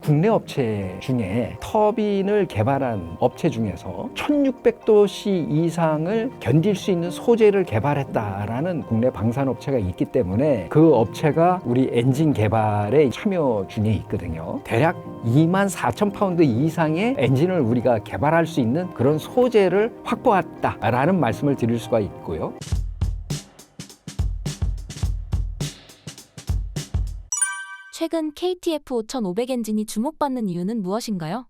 국내 업체 중에 터빈을 개발한 업체 중에서 1600도씨 이상을 견딜 수 있는 소재를 개발했다라는 국내 방산업체가 있기 때문에 그 업체가 우리 엔진 개발에 참여 중에 있거든요. 대략 24,000파운드 이상의 엔진을 우리가 개발할 수 있는 그런 소재를 확보했다라는 말씀을 드릴 수가 있고요. 최근 KTF 5500 엔진이 주목받는 이유는 무엇인가요?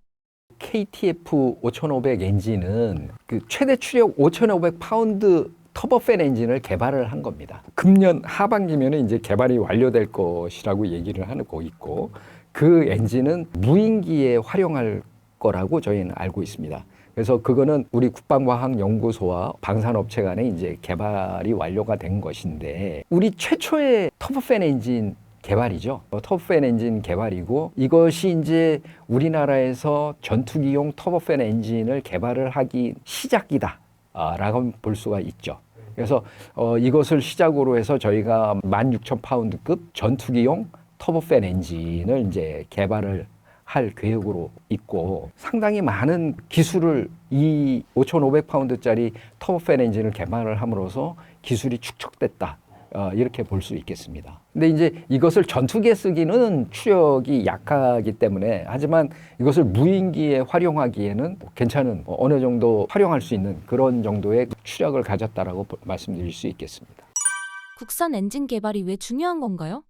KTF 5500 엔진은 그 최대 추력 5,500파운드 터보팬 엔진을 개발을 한 겁니다. 금년 하반기면 이제 개발이 완료될 것이라고 얘기를 하고 있고, 그 엔진은 무인기에 활용할 거라고 저희는 알고 있습니다. 그래서 그거는 우리 국방과학연구소와 방산업체 간에 이제 개발이 완료가 된 것인데, 우리 최초의 터보팬 엔진 개발이죠. 터보팬 엔진 개발이고, 이것이 이제 우리나라에서 전투기용 터보팬 엔진을 개발을 하기 시작이다 라고 볼 수가 있죠. 그래서 이것을 시작으로 해서 저희가 16,000파운드급 전투기용 터보팬 엔진을 이제 개발을 할 계획으로 있고, 상당히 많은 기술을 이 5,500파운드짜리 터보팬 엔진을 개발을 함으로써 기술이 축적됐다, 이렇게 볼 수 있겠습니다. 근데 이제 이것을 전투기에 쓰기는 추력이 약하기 때문에, 하지만 이것을 무인기에 활용하기에는 괜찮은, 어느 정도 활용할 수 있는 그런 정도의 추력을 가졌다라고 말씀드릴 수 있겠습니다. 국산 엔진 개발이 왜 중요한 건가요?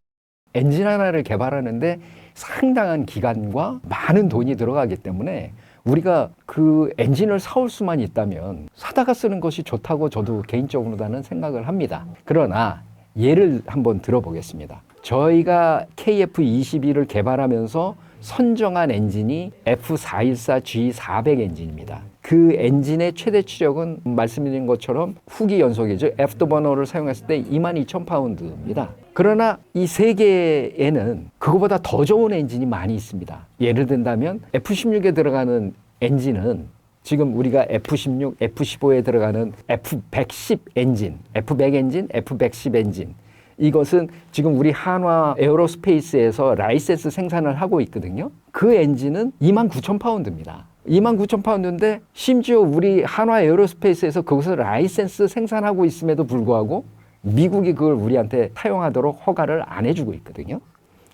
엔진 하나를 개발하는데 상당한 기간과 많은 돈이 들어가기 때문에 우리가 그 엔진을 사올 수만 있다면 사다가 쓰는 것이 좋다고 저도 개인적으로는 생각을 합니다. 그러나 예를 한번 들어보겠습니다. 저희가 KF-21을 개발하면서 선정한 엔진이 F414G400 엔진입니다. 그 엔진의 최대 추력은 말씀드린 것처럼 후기 연소기죠. 애프터버너를 사용했을 때 22,000파운드입니다. 그러나 이 세 개에는 그거보다 더 좋은 엔진이 많이 있습니다. 예를 든다면 F16에 들어가는 엔진은 지금 우리가 F16, F15에 들어가는 F110 엔진, F100 엔진, F110 엔진, 이것은 지금 우리 한화 에어로스페이스에서 라이센스 생산을 하고 있거든요. 그 엔진은 29,000파운드입니다. 29,000파운드인데 심지어 우리 한화 에어로스페이스에서 그것을 라이센스 생산하고 있음에도 불구하고 미국이 그걸 우리한테 사용하도록 허가를 안 해주고 있거든요.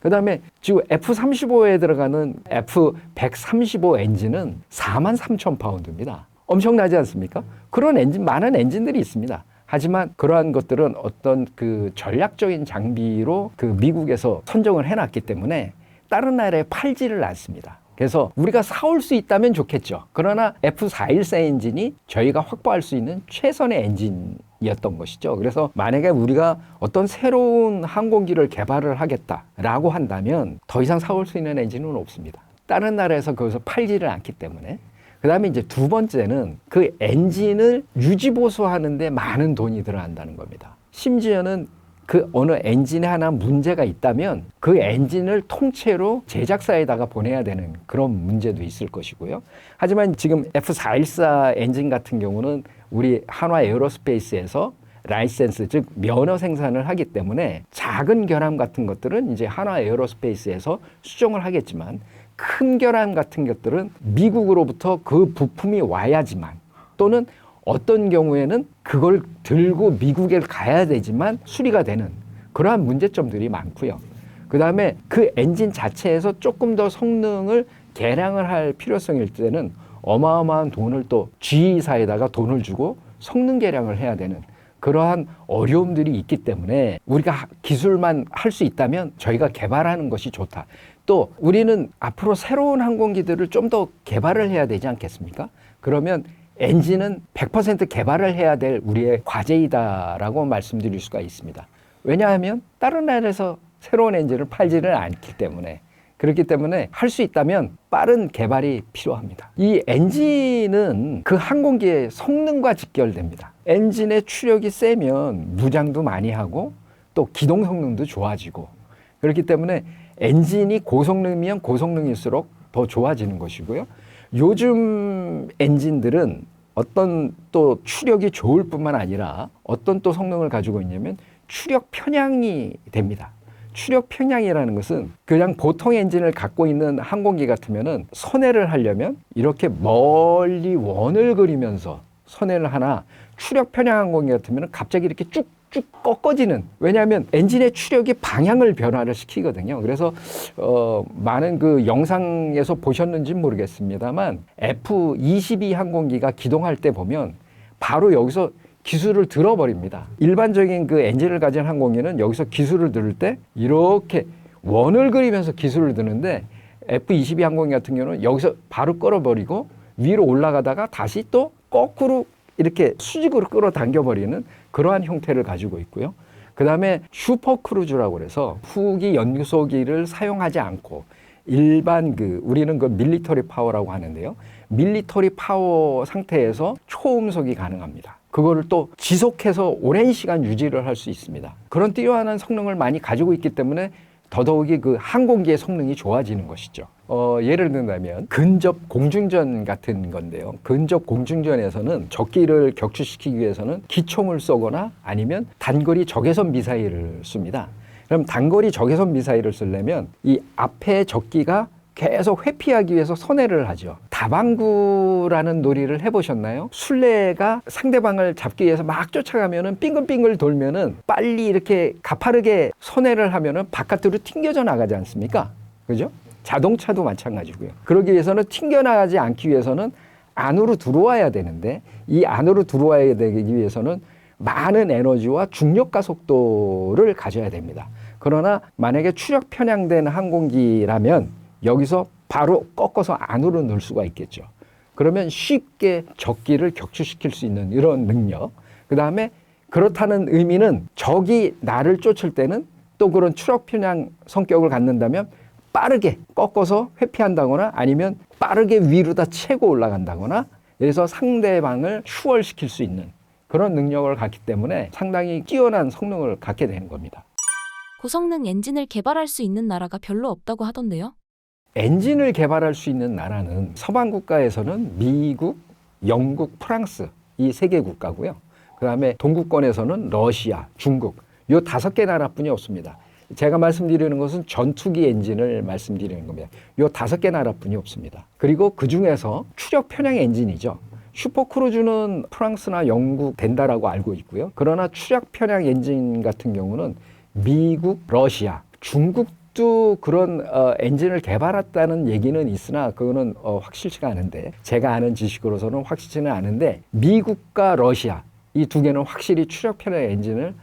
그 다음에 지금 F-35에 들어가는 F-135 엔진은 43,000파운드입니다. 엄청나지 않습니까? 그런 엔진, 많은 엔진들이 있습니다. 하지만 그러한 것들은 어떤 그 전략적인 장비로 그 미국에서 선정을 해놨기 때문에 다른 나라에 팔지를 않습니다. 그래서 우리가 사올 수 있다면 좋겠죠. 그러나 F414 엔진이 저희가 확보할 수 있는 최선의 엔진이었던 것이죠. 그래서 만약에 우리가 어떤 새로운 항공기를 개발을 하겠다라고 한다면 더 이상 사올 수 있는 엔진은 없습니다. 다른 나라에서 거기서 팔지를 않기 때문에. 그 다음에 이제 두 번째는 그 엔진을 유지보수하는데 많은 돈이 들어간다는 겁니다. 심지어는 그 어느 엔진에 하나 문제가 있다면 그 엔진을 통째로 제작사에다가 보내야 되는 그런 문제도 있을 것이고요. 하지만 지금 F414 엔진 같은 경우는 우리 한화 에어로스페이스에서 라이센스, 즉 면허 생산을 하기 때문에 작은 결함 같은 것들은 이제 한화 에어로스페이스에서 수정을 하겠지만, 큰 결함 같은 것들은 미국으로부터 그 부품이 와야지만, 또는 어떤 경우에는 그걸 들고 미국에 가야 되지만 수리가 되는 그러한 문제점들이 많고요. 그 다음에 그 엔진 자체에서 조금 더 성능을 개량을 할 필요성이 있을 때는 어마어마한 돈을 또 G사에다가 돈을 주고 성능 개량을 해야 되는 그러한 어려움들이 있기 때문에 우리가 기술만 할 수 있다면 저희가 개발하는 것이 좋다. 또 우리는 앞으로 새로운 항공기들을 좀 더 개발을 해야 되지 않겠습니까? 그러면 엔진은 100% 개발을 해야 될 우리의 과제이다라고 말씀드릴 수가 있습니다. 왜냐하면 다른 나라에서 새로운 엔진을 팔지를 않기 때문에, 그렇기 때문에 할 수 있다면 빠른 개발이 필요합니다. 이 엔진은 그 항공기의 성능과 직결됩니다. 엔진의 추력이 세면 무장도 많이 하고 또 기동 성능도 좋아지고, 그렇기 때문에 엔진이 고성능이면 고성능일수록 더 좋아지는 것이고요. 요즘 엔진들은 어떤 또 추력이 좋을 뿐만 아니라 어떤 또 성능을 가지고 있냐면 추력 편향이 됩니다. 추력 평양이라는 것은 그냥 보통 엔진을 갖고 있는 항공기 같으면은 선회를 하려면 이렇게 멀리 원을 그리면서 선회를 하나, 추력 편향 항공기 같으면은 갑자기 이렇게 쭉쭉 꺾어지는, 왜냐하면 엔진의 추력이 방향을 변화를 시키거든요. 그래서 많은 그 영상에서 보셨는지 모르겠습니다만 F-22 항공기가 기동할 때 보면 바로 여기서 기술을 들어버립니다. 일반적인 그 엔진을 가진 항공기는 여기서 기술을 들을 때 이렇게 원을 그리면서 기술을 드는데 F-22 항공기 같은 경우는 여기서 바로 끌어버리고 위로 올라가다가 다시 또 거꾸로 이렇게 수직으로 끌어당겨버리는 그러한 형태를 가지고 있고요. 그 다음에 슈퍼크루즈라고 그래서 후기 연소기를 사용하지 않고 일반 우리는 그 밀리터리 파워라고 하는데요. 밀리터리 파워 상태에서 초음속이 가능합니다. 그거를 또 지속해서 오랜 시간 유지를 할 수 있습니다. 그런 뛰어난 성능을 많이 가지고 있기 때문에 더더욱이 그 항공기의 성능이 좋아지는 것이죠. 예를 든다면 근접 공중전 같은 건데요. 근접 공중전에서는 적기를 격추시키기 위해서는 기총을 쏘거나 아니면 단거리 적외선 미사일을 씁니다. 그럼 단거리 적외선 미사일을 쓰려면 이 앞에 적기가 계속 회피하기 위해서 선회를 하죠. 다방구라는 놀이를 해보셨나요? 술래가 상대방을 잡기 위해서 막 쫓아가면은 빙글빙글 돌면은 빨리 이렇게 가파르게 선회를 하면은 바깥으로 튕겨져 나가지 않습니까? 그죠? 자동차도 마찬가지고요. 그러기 위해서는 튕겨나가지 않기 위해서는 안으로 들어와야 되는데 이 안으로 들어와야 되기 위해서는 많은 에너지와 중력가 속도를 가져야 됩니다. 그러나 만약에 추력 편향된 항공기라면 여기서 바로 꺾어서 안으로 넣을 수가 있겠죠. 그러면 쉽게 적기를 격추시킬 수 있는 이런 능력. 그 다음에 그렇다는 의미는 적이 나를 쫓을 때는 또 그런 추력 편향 성격을 갖는다면 빠르게 꺾어서 회피한다거나 아니면 빠르게 위로다 채고 올라간다거나 그래서 상대방을 추월시킬 수 있는 그런 능력을 갖기 때문에 상당히 뛰어난 성능을 갖게 되는 겁니다. 고성능 엔진을 개발할 수 있는 나라가 별로 없다고 하던데요. 엔진을 개발할 수 있는 나라는 서방 국가에서는 미국, 영국, 프랑스 이 세 개 국가고요. 그 다음에 동구권에서는 러시아, 중국 이 5개 나라뿐이 없습니다. 제가 말씀드리는 것은 전투기 엔진을 말씀드리는 겁니다. 이 5개 나라뿐이 없습니다. 그리고 그 중에서 추력 편향 엔진이죠. 슈퍼크루즈는 프랑스나 영국 된다라고 알고 있고요. 그러나 추력 편향 엔진 같은 경우는 미국, 러시아, 중국도 그런 엔진을 개발했다는 얘기는 있으나 그거는 확실치가 않은데 제가 아는 지식으로서는 확실치는 않은데 미국과 러시아 이 2개는 확실히 추력 편향 엔진을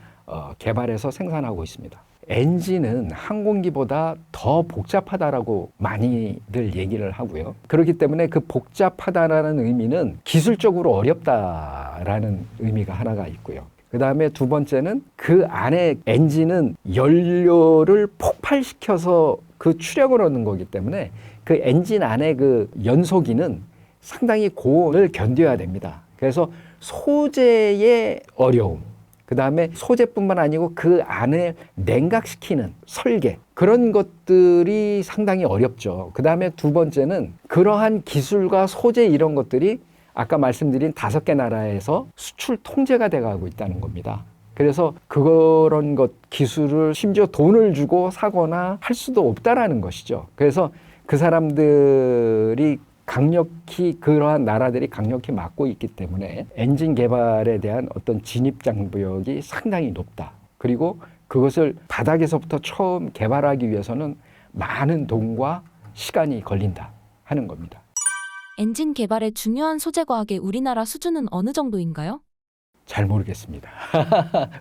개발해서 생산하고 있습니다. 엔진은 항공기보다 더 복잡하다라고 많이들 얘기를 하고요. 그렇기 때문에 그 복잡하다라는 의미는 기술적으로 어렵다라는 의미가 하나가 있고요. 그 다음에 두 번째는 그 안에 엔진은 연료를 폭발시켜서 그 추력을 얻는 거기 때문에 그 엔진 안에 그 연소기는 상당히 고온을 견뎌야 됩니다. 그래서 소재의 어려움, 그 다음에 소재뿐만 아니고 그 안에 냉각시키는 설계 그런 것들이 상당히 어렵죠. 그 다음에 두 번째는 그러한 기술과 소재 이런 것들이 아까 말씀드린 5개 나라에서 수출 통제가 돼가고 있다는 겁니다. 그래서 그런 것 기술을 심지어 돈을 주고 사거나 할 수도 없다라는 것이죠. 그래서 그 사람들이 강력히 그러한 나라들이 강력히 막고 있기 때문에 엔진 개발에 대한 어떤 진입 장벽이 상당히 높다. 그리고 그것을 바닥에서부터 처음 개발하기 위해서는 많은 돈과 시간이 걸린다 하는 겁니다. 엔진 개발의 중요한 소재 과학의 우리나라 수준은 어느 정도인가요? 잘 모르겠습니다.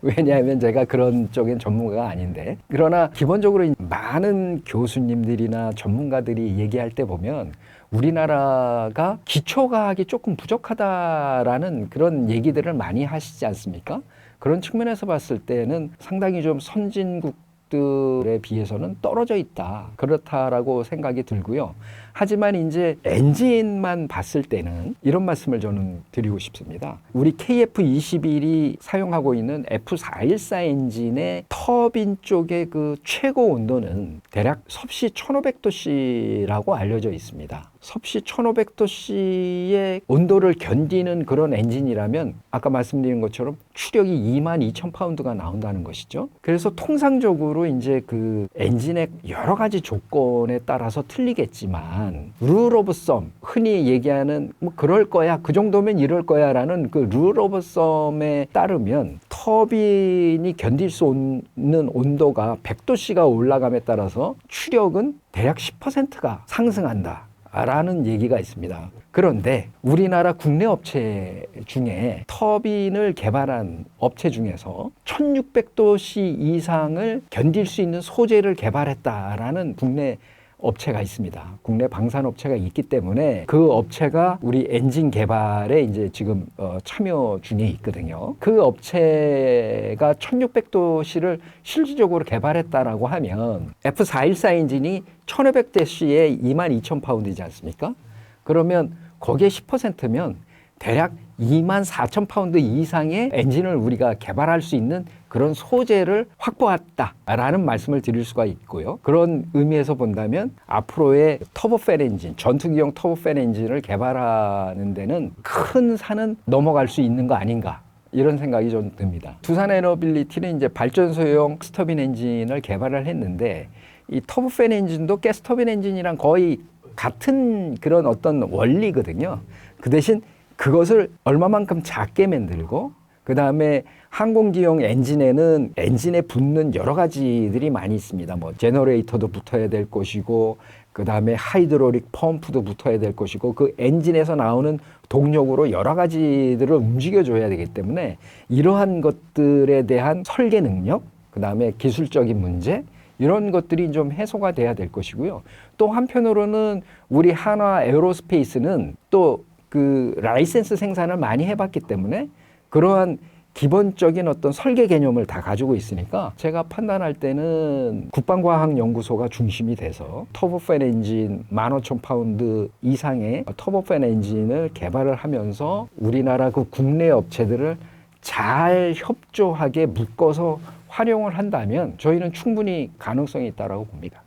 왜냐하면 제가 그런 쪽엔 전문가가 아닌데 그러나 기본적으로 많은 교수님들이나 전문가들이 얘기할 때 보면 우리나라가 기초과학이 조금 부족하다라는 그런 얘기들을 많이 하시지 않습니까? 그런 측면에서 봤을 때는 상당히 좀 선진국들에 비해서는 떨어져 있다. 그렇다라고 생각이 들고요. 하지만 이제 엔진만 봤을 때는 이런 말씀을 저는 드리고 싶습니다. 우리 KF-21이 사용하고 있는 F414 엔진의 터빈 쪽의 그 최고 온도는 대략 섭씨 1500도씨라고 알려져 있습니다. 섭씨 1500도씨의 온도를 견디는 그런 엔진이라면 아까 말씀드린 것처럼 추력이 22,000파운드가 나온다는 것이죠. 그래서 통상적으로 한편으로 이제 그 엔진의 여러 가지 조건에 따라서 틀리겠지만 룰 오브 썸, 흔히 얘기하는 뭐 그럴 거야, 그 정도면 이럴 거야라는 그 룰 오브 썸에 따르면 터빈이 견딜 수 없는 온도가 100도씨가 올라감에 따라서 추력은 대략 10%가 상승한다 라는 얘기가 있습니다. 그런데 우리나라 국내 업체 중에 터빈을 개발한 업체 중에서 1600도씨 이상을 견딜 수 있는 소재를 개발했다라는 국내 업체가 있습니다. 국내 방산업체가 있기 때문에 그 업체가 우리 엔진 개발에 이제 지금 참여 중에 있거든요. 그 업체가 1600도씨를 실질적으로 개발했다라고 하면 F414 엔진이 1500대씨에 22,000파운드이지 않습니까? 그러면 거기에 10%면 대략 24,000파운드 이상의 엔진을 우리가 개발할 수 있는 그런 소재를 확보했다라는 말씀을 드릴 수가 있고요. 그런 의미에서 본다면 앞으로의 터보팬 엔진, 전투기용 터보팬 엔진을 개발하는 데는 큰 산은 넘어갈 수 있는 거 아닌가, 이런 생각이 좀 듭니다. 두산 에너빌리티는 이제 발전소용 스터빈 엔진을 개발을 했는데 이 터보팬 엔진도 가스터빈 엔진이랑 거의 같은 그런 어떤 원리거든요. 그 대신 그것을 얼마만큼 작게 만들고, 그 다음에 항공기용 엔진에는 엔진에 붙는 여러 가지들이 많이 있습니다. 뭐 제너레이터도 붙어야 될 것이고, 그 다음에 하이드롤릭 펌프도 붙어야 될 것이고, 그 엔진에서 나오는 동력으로 여러 가지들을 움직여줘야 되기 때문에 이러한 것들에 대한 설계 능력, 그 다음에 기술적인 문제, 이런 것들이 좀 해소가 돼야 될 것이고요. 또 한편으로는 우리 한화 에어로스페이스는 또 그 라이센스 생산을 많이 해봤기 때문에 그러한 기본적인 어떤 설계 개념을 다 가지고 있으니까 제가 판단할 때는 국방과학연구소가 중심이 돼서 터보팬 엔진 15,000파운드 이상의 터보팬 엔진을 개발을 하면서 우리나라 그 국내 업체들을 잘 협조하게 묶어서 활용을 한다면 저희는 충분히 가능성이 있다고 봅니다.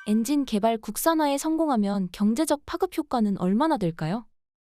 엔진 개발 국산화에 성공하면 경제적 파급 효과는 얼마나 될까요?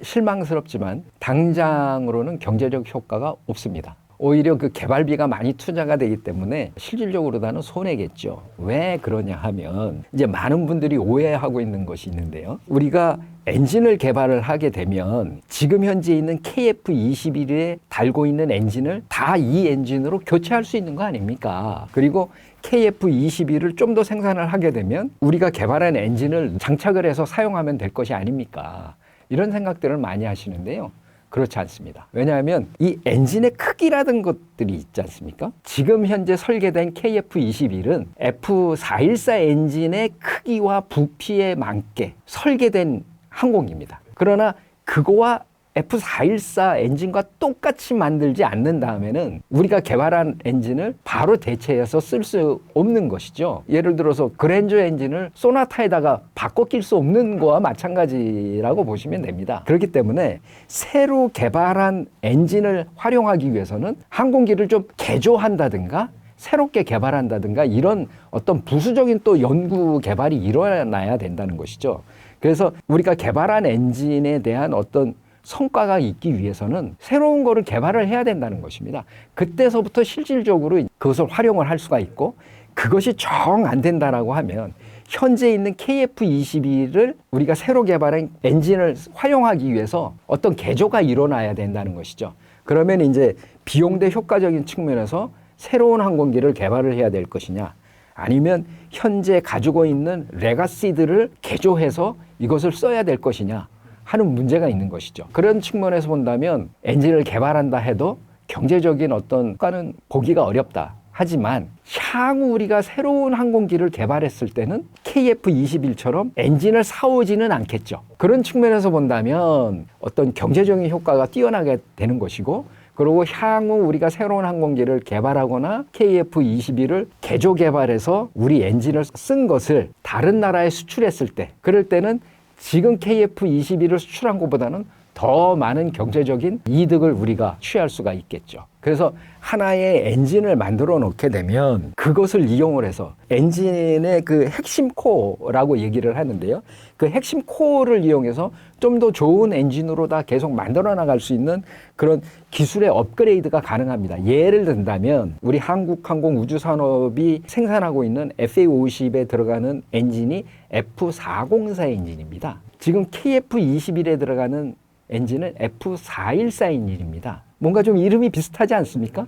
실망스럽지만 당장으로는 경제적 효과가 없습니다. 오히려 그 개발비가 많이 투자가 되기 때문에 실질적으로는 손해겠죠. 왜 그러냐 하면 이제 많은 분들이 오해하고 있는 것이 있는데요. 우리가 엔진을 개발을 하게 되면 지금 현재 있는 KF21에 달고 있는 엔진을 다 이 엔진으로 교체할 수 있는 거 아닙니까? 그리고 KF21을 좀 더 생산을 하게 되면 우리가 개발한 엔진을 장착을 해서 사용하면 될 것이 아닙니까? 이런 생각들을 많이 하시는데요. 그렇지 않습니다. 왜냐하면 이 엔진의 크기라든 것들이 있지 않습니까? 지금 현재 설계된 KF21은 F414 엔진의 크기와 부피에 맞게 설계된 항공기입니다. 그러나 그거와 F414 엔진과 똑같이 만들지 않는 다음에는 우리가 개발한 엔진을 바로 대체해서 쓸 수 없는 것이죠. 예를 들어서 그랜저 엔진을 소나타에다가 바꿔 낄 수 없는 거와 마찬가지라고 보시면 됩니다. 그렇기 때문에 새로 개발한 엔진을 활용하기 위해서는 항공기를 좀 개조한다든가 새롭게 개발한다든가 이런 어떤 부수적인 또 연구 개발이 일어나야 된다는 것이죠. 그래서 우리가 개발한 엔진에 대한 어떤 성과가 있기 위해서는 새로운 거를 개발을 해야 된다는 것입니다. 그때서부터 실질적으로 그것을 활용을 할 수가 있고, 그것이 정 안 된다라고 하면 현재 있는 KF21을 우리가 새로 개발한 엔진을 활용하기 위해서 어떤 개조가 일어나야 된다는 것이죠. 그러면 이제 비용 대 효과적인 측면에서 새로운 항공기를 개발을 해야 될 것이냐, 아니면 현재 가지고 있는 레가시들을 개조해서 이것을 써야 될 것이냐 하는 문제가 있는 것이죠. 그런 측면에서 본다면 엔진을 개발한다 해도 경제적인 어떤 효과는 보기가 어렵다. 하지만 향후 우리가 새로운 항공기를 개발했을 때는 KF21처럼 엔진을 사오지는 않겠죠. 그런 측면에서 본다면 어떤 경제적인 효과가 뛰어나게 되는 것이고, 그리고 향후 우리가 새로운 항공기를 개발하거나 KF21을 개조 개발해서 우리 엔진을 쓴 것을 다른 나라에 수출했을 때, 그럴 때는 지금 KF21을 수출한 것보다는 더 많은 경제적인 이득을 우리가 취할 수가 있겠죠. 그래서 하나의 엔진을 만들어 놓게 되면 그것을 이용을 해서 엔진의 그 핵심 코어라고 얘기를 하는데요. 그 핵심 코어를 이용해서 좀 더 좋은 엔진으로 다 계속 만들어 나갈 수 있는 그런 기술의 업그레이드가 가능합니다. 예를 든다면 우리 한국항공우주산업이 생산하고 있는 FA50에 들어가는 엔진이 F404 엔진입니다. 지금 KF21에 들어가는 엔진은 F414 엔진입니다. 뭔가 좀 이름이 비슷하지 않습니까?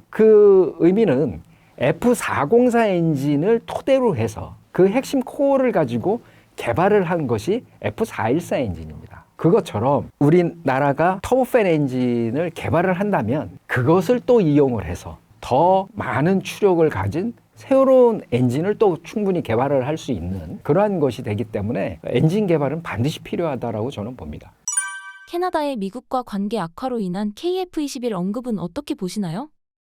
그 의미는 F404 엔진을 토대로 해서 그 핵심 코어를 가지고 개발을 한 것이 F414 엔진입니다. 그것처럼 우리나라가 터보팬 엔진을 개발을 한다면 그것을 또 이용을 해서 더 많은 추력을 가진 새로운 엔진을 또 충분히 개발을 할 수 있는 그러한 것이 되기 때문에 엔진 개발은 반드시 필요하다라고 저는 봅니다. 캐나다의 미국과 관계 악화로 인한 KF-21 언급은 어떻게 보시나요?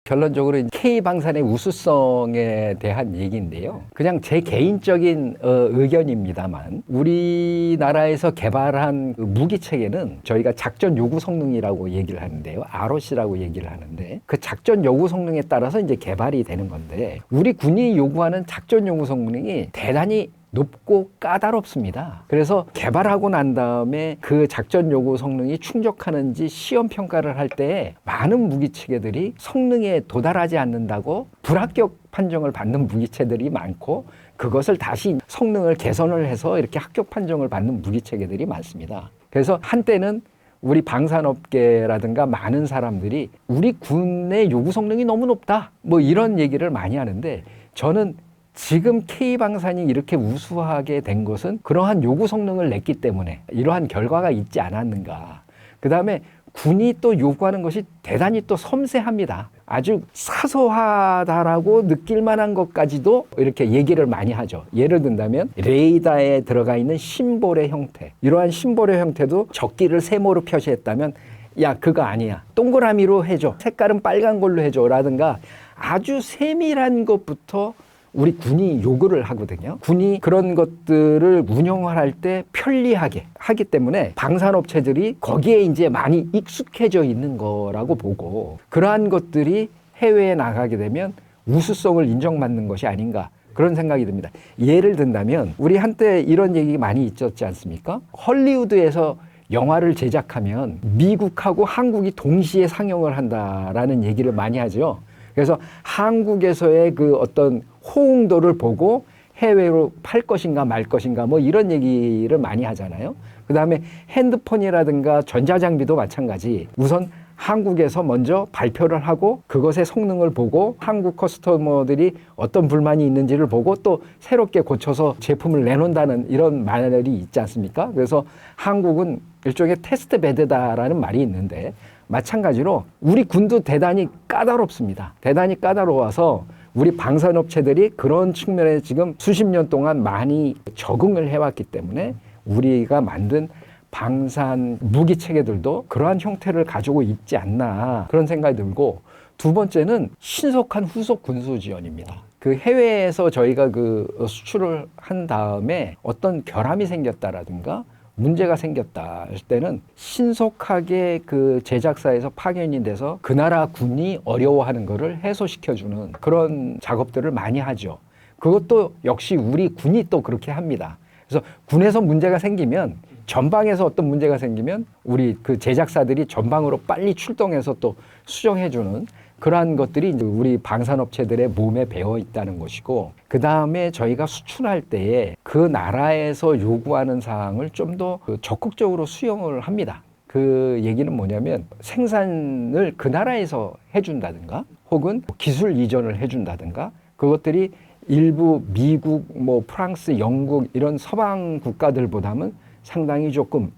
결론적으로 K방산의 우수성에 대한 얘기인데요. 그냥 제 개인적인 의견입니다만 우리나라에서 개발한 그 무기 체계는 저희가 작전 요구 성능이라고 얘기를 하는데요. ROC라고 얘기를 하는데 그 작전 요구 성능에 따라서 이제 개발이 되는 건데 우리 군이 요구하는 작전 요구 성능이 대단히 높고 까다롭습니다. 그래서 개발하고 난 다음에 그 작전 요구 성능이 충족하는지 시험 평가를 할 때 많은 무기 체계들이 성능에 도달하지 않는다고 불합격 판정을 받는 무기체들이 많고 그것을 다시 성능을 개선을 해서 이렇게 합격 판정을 받는 무기 체계들이 많습니다. 그래서 한때는 우리 방산업계라든가 많은 사람들이 우리 군의 요구 성능이 너무 높다 뭐 이런 얘기를 많이 하는데 저는 지금 K방산이 이렇게 우수하게 된 것은 그러한 요구 성능을 냈기 때문에 이러한 결과가 있지 않았는가. 그 다음에 군이 또 요구하는 것이 대단히 또 섬세합니다. 아주 사소하다라고 느낄 만한 것까지도 이렇게 얘기를 많이 하죠. 예를 든다면 레이더에 들어가 있는 심볼의 형태. 이러한 심볼의 형태도 적기를 세모로 표시했다면 야 그거 아니야. 동그라미로 해줘. 색깔은 빨간 걸로 해줘. 라든가 아주 세밀한 것부터 우리 군이 요구를 하거든요. 군이 그런 것들을 운영할 때 편리하게 하기 때문에 방산업체들이 거기에 이제 많이 익숙해져 있는 거라고 보고 그러한 것들이 해외에 나가게 되면 우수성을 인정받는 것이 아닌가 그런 생각이 듭니다. 예를 든다면 우리 한때 이런 얘기 많이 있었지 않습니까? 헐리우드에서 영화를 제작하면 미국하고 한국이 동시에 상영을 한다라는 얘기를 많이 하죠. 그래서 한국에서의 그 어떤 호응도를 보고 해외로 팔 것인가 말 것인가 뭐 이런 얘기를 많이 하잖아요. 그 다음에 핸드폰이라든가 전자장비도 마찬가지. 우선 한국에서 먼저 발표를 하고 그것의 성능을 보고 한국 커스터머들이 어떤 불만이 있는지를 보고 또 새롭게 고쳐서 제품을 내놓는다는 이런 말이 있지 않습니까? 그래서 한국은 일종의 테스트 베드다라는 말이 있는데 마찬가지로 우리 군도 대단히 까다롭습니다. 대단히 까다로워서 우리 방산업체들이 그런 측면에 지금 수십 년 동안 많이 적응을 해왔기 때문에 우리가 만든 방산 무기 체계들도 그러한 형태를 가지고 있지 않나 그런 생각이 들고 두 번째는 신속한 후속 군수 지원입니다. 그 해외에서 저희가 그 수출을 한 다음에 어떤 결함이 생겼다라든가 문제가 생겼다 할 때는 신속하게 그 제작사에서 파견이 돼서 그 나라 군이 어려워하는 것을 해소시켜주는 그런 작업들을 많이 하죠. 그것도 역시 우리 군이 또 그렇게 합니다. 그래서 군에서 문제가 생기면 전방에서 어떤 문제가 생기면 우리 그 제작사들이 전방으로 빨리 출동해서 또 수정해주는 그러한 것들이 이제 우리 방산업체들의 몸에 배어 있다는 것이고 그 다음에 저희가 수출할 때에 그 나라에서 요구하는 사항을 좀 더 적극적으로 수용을 합니다. 그 얘기는 뭐냐면 생산을 그 나라에서 해준다든가 혹은 기술 이전을 해준다든가 그것들이 일부 미국, 뭐 프랑스, 영국 이런 서방 국가들보다는 상당히 조금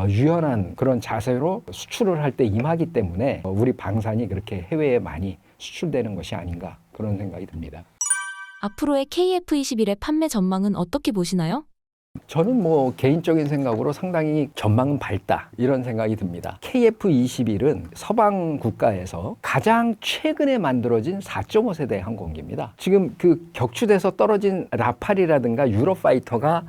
유연한 그런 자세로 수출을 할 때 임하기 때문에 우리 방산이 그렇게 해외에 많이 수출되는 것이 아닌가 그런 생각이 듭니다. 앞으로의 KF-21의 판매 전망은 어떻게 보시나요? 저는 뭐 개인적인 생각으로 상당히 전망은 밝다 이런 생각이 듭니다. KF-21은 서방 국가에서 가장 최근에 만들어진 4.5세대 항공기입니다. 지금 그 격추돼서 떨어진 라팔이라든가 유로파이터가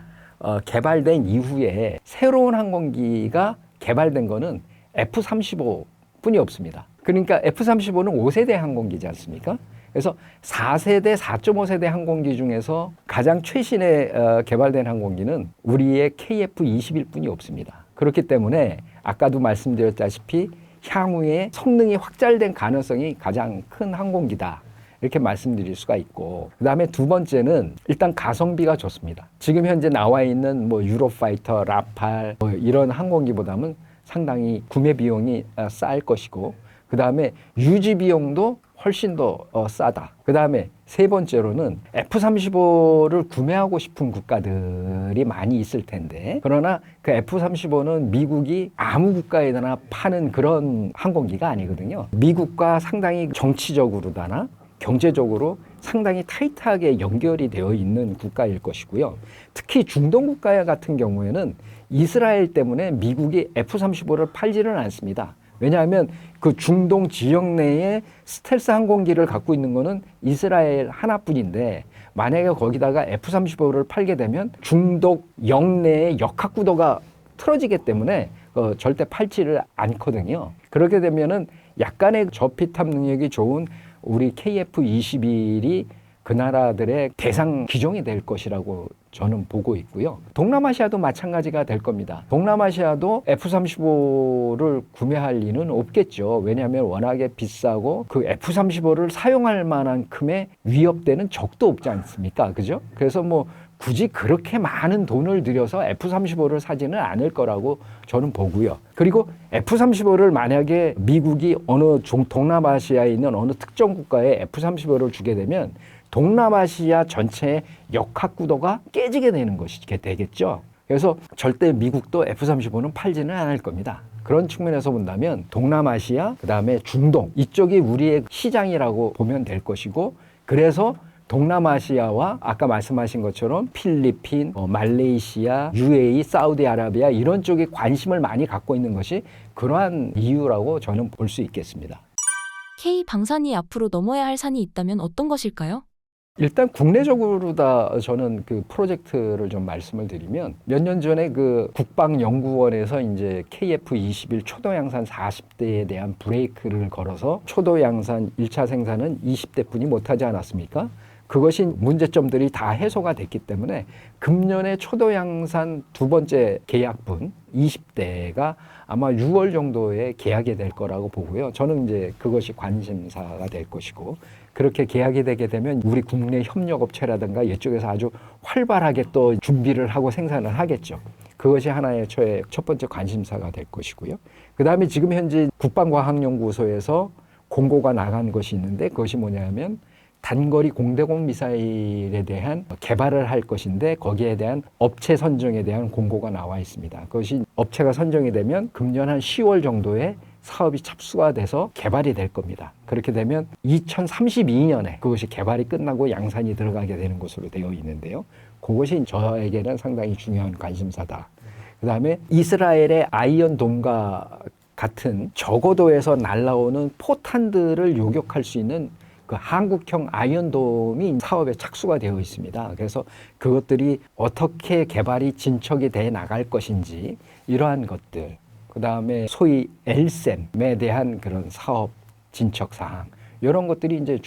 개발된 이후에 새로운 항공기가 개발된 거는 F-35 뿐이 없습니다. 그러니까 F-35는 5세대 항공기지 않습니까? 그래서 4세대, 4.5세대 항공기 중에서 가장 최신에 개발된 항공기는 우리의 KF-21뿐이 없습니다. 그렇기 때문에 아까도 말씀드렸다시피 향후에 성능이 확장된 가능성이 가장 큰 항공기다. 이렇게 말씀드릴 수가 있고, 그 다음에 두 번째는 일단 가성비가 좋습니다. 지금 현재 나와 있는 뭐 유로파이터, 라팔 뭐 이런 항공기보다는 상당히 구매 비용이 쌀 것이고, 그 다음에 유지 비용도 훨씬 더 싸다. 그 다음에 세 번째로는 F-35를 구매하고 싶은 국가들이 많이 있을 텐데, 그러나 그 F-35는 미국이 아무 국가에나 파는 그런 항공기가 아니거든요. 미국과 상당히 정치적으로다나 경제적으로 상당히 타이트하게 연결이 되어 있는 국가일 것이고요. 특히 중동 국가 같은 경우에는 이스라엘 때문에 미국이 F-35를 팔지는 않습니다. 왜냐하면 그 중동 지역 내에 스텔스 항공기를 갖고 있는 거는 이스라엘 하나뿐인데, 만약에 거기다가 F-35를 팔게 되면 중동 영내의 역학구도가 틀어지기 때문에 절대 팔지를 않거든요. 그렇게 되면은 약간의 저피탑 능력이 좋은 우리 KF-21이 그 나라들의 대상 기종이 될 것이라고 저는 보고 있고요. 동남아시아도 마찬가지가 될 겁니다. 동남아시아도 F-35를 구매할 리는 없겠죠. 왜냐하면 워낙에 비싸고 그 F-35를 사용할 만큼의 위협되는 적도 없지 않습니까? 그죠? 그래서 뭐 굳이 그렇게 많은 돈을 들여서 F-35를 사지는 않을 거라고 저는 보고요. 그리고 F-35를 만약에 미국이 동남아시아에 있는 어느 특정 국가에 F-35를 주게 되면 동남아시아 전체의 역학구도가 깨지게 되는 것이 되겠죠. 그래서 절대 미국도 F-35는 팔지는 않을 겁니다. 그런 측면에서 본다면 동남아시아, 그 다음에 중동 이쪽이 우리의 시장이라고 보면 될 것이고, 그래서 동남아시아와 아까 말씀하신 것처럼 필리핀, 말레이시아, UAE, 사우디아라비아 이런 쪽에 관심을 많이 갖고 있는 것이 그러한 이유라고 저는 볼 수 있겠습니다. K 방산이 앞으로 넘어야 할 산이 있다면 어떤 것일까요? 일단 국내적으로 다 저는 그 프로젝트를 좀 말씀을 드리면, 몇 년 전에 그 국방연구원에서 이제 KF-21 초도 양산 40대에 대한 브레이크를 걸어서 초도 양산 1차 생산은 20대뿐이 못하지 않았습니까? 그것이 문제점들이 다 해소가 됐기 때문에 금년에 초도 양산 두 번째 계약분 20대가 아마 6월 정도에 계약이 될 거라고 보고요. 저는 이제 그것이 관심사가 될 것이고, 그렇게 계약이 되게 되면 우리 국내 협력업체라든가 이쪽에서 아주 활발하게 또 준비를 하고 생산을 하겠죠. 그것이 하나의 저의 첫 번째 관심사가 될 것이고요. 그 다음에 지금 현재 국방과학연구소에서 공고가 나간 것이 있는데, 그것이 뭐냐면 단거리 공대공 미사일에 대한 개발을 할 것인데, 거기에 대한 업체 선정에 대한 공고가 나와 있습니다. 그것이 업체가 선정이 되면 금년 한 10월 정도에 사업이 착수가 돼서 개발이 될 겁니다. 그렇게 되면 2032년에 그것이 개발이 끝나고 양산이 들어가게 되는 것으로 되어 있는데요. 그것이 저에게는 상당히 중요한 관심사다. 그 다음에 이스라엘의 아이언돔과 같은 저고도에서 날아오는 포탄들을 요격할 수 있는 그 한국형 아이언돔이 사업에 착수가 되어 있습니다. 그래서 그것들이 어떻게 개발이 진척이 돼 나갈 것인지 이러한 것들, 그 다음에 소위 LSAM에 대한 그런 사업 진척 사항, 이런 것들이 이제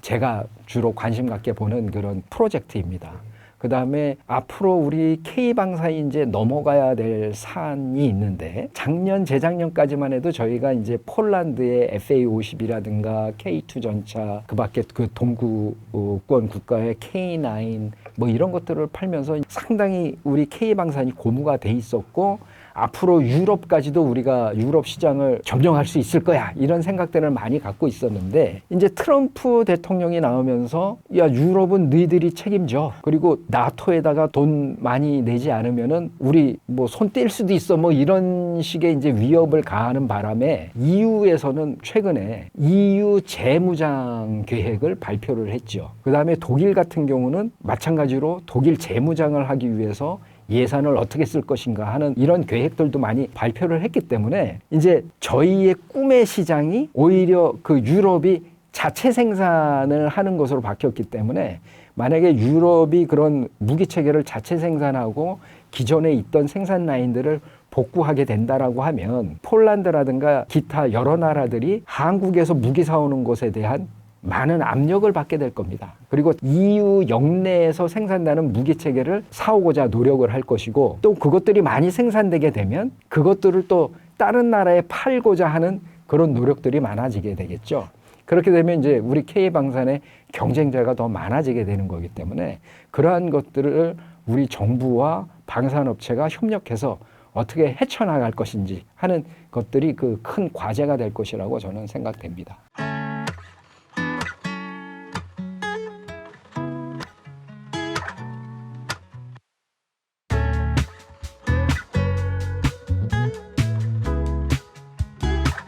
제가 주로 관심 갖게 보는 그런 프로젝트입니다. 그 다음에 앞으로 우리 K방사에 이제 넘어가야 될 산이 있는데, 작년, 재작년까지만 해도 저희가 이제 폴란드의 FA-50이라든가 K2 전차, 그 밖에 그 동구권 국가의 K9 뭐 이런 것들을 팔면서 상당히 우리 K방산이 고무가 돼 있었고, 앞으로 유럽까지도 우리가 유럽 시장을 점령할 수 있을 거야, 이런 생각들을 많이 갖고 있었는데, 이제 트럼프 대통령이 나오면서 야, 유럽은 너희들이 책임져, 그리고 나토에다가 돈 많이 내지 않으면은 우리 뭐 손 뗄 수도 있어, 뭐 이런 식의 이제 위협을 가하는 바람에 EU에서는 최근에 EU 재무장 계획을 발표를 했죠. 그 다음에 독일 같은 경우는 마찬가지로 독일 재무장을 하기 위해서 예산을 어떻게 쓸 것인가 하는 이런 계획들도 많이 발표를 했기 때문에, 이제 저희의 꿈의 시장이 오히려 그 유럽이 자체 생산을 하는 것으로 바뀌었기 때문에, 만약에 유럽이 그런 무기 체계를 자체 생산하고 기존에 있던 생산 라인들을 복구하게 된다라고 하면 폴란드라든가 기타 여러 나라들이 한국에서 무기 사오는 것에 대한 많은 압력을 받게 될 겁니다. 그리고 EU 영내에서 생산되는 무기 체계를 사오고자 노력을 할 것이고 또 그것들이 많이 생산되게 되면 그것들을 또 다른 나라에 팔고자 하는 그런 노력들이 많아지게 되겠죠. 그렇게 되면 이제 우리 K방산의 경쟁자가 더 많아지게 되는 거기 때문에 그러한 것들을 우리 정부와 방산업체가 협력해서 어떻게 헤쳐나갈 것인지 하는 것들이 그 큰 과제가 될 것이라고 저는 생각됩니다.